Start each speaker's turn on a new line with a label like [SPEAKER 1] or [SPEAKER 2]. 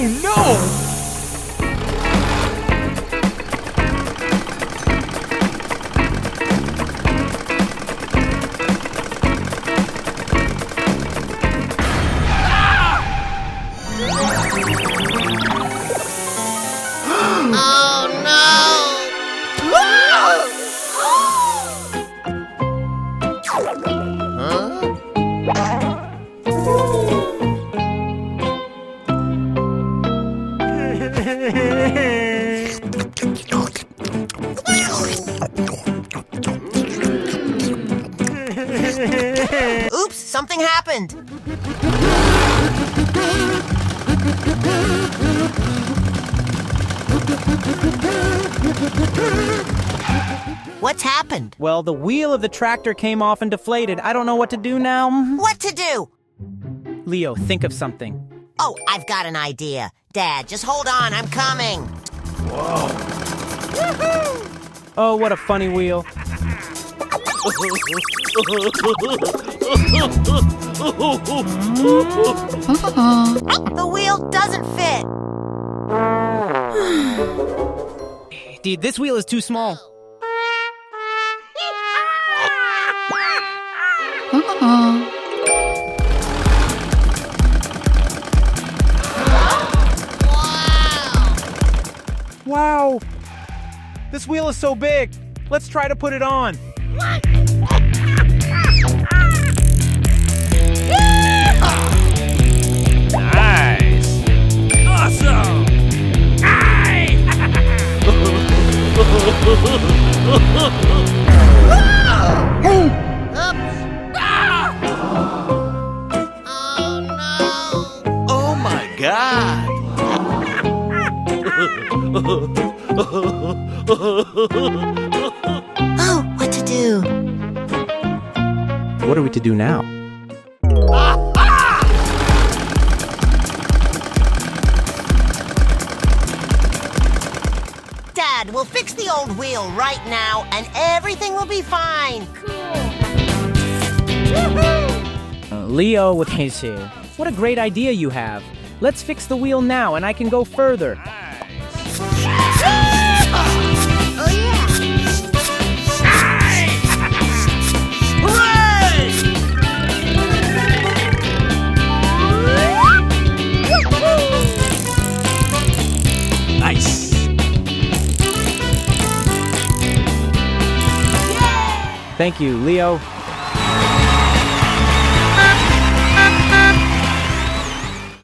[SPEAKER 1] Oh no!
[SPEAKER 2] Oops, something happened. What's happened?
[SPEAKER 3] Well, the wheel of the tractor came off and deflated. I don't know what to do now.
[SPEAKER 2] What to do?
[SPEAKER 3] Leo, think of something.
[SPEAKER 2] Oh, I've got an idea. Dad, just hold on, I'm coming.
[SPEAKER 1] Whoa.
[SPEAKER 3] Oh, what a funny wheel.
[SPEAKER 2] The wheel doesn't fit.
[SPEAKER 3] Dude, this wheel is too small. Wow! This wheel is so big. Let's try to put it on.
[SPEAKER 1] Nice! Awesome!
[SPEAKER 4] Oh my God!
[SPEAKER 2] Oh, what to do?
[SPEAKER 3] What are we to do now?
[SPEAKER 2] Dad, we'll fix the old wheel right now, and everything will be fine.
[SPEAKER 3] Leo with his here. What a great idea you have. Let's fix the wheel now and I can go further.
[SPEAKER 2] Oh, yeah.
[SPEAKER 1] Nice!
[SPEAKER 3] Thank you, Leo.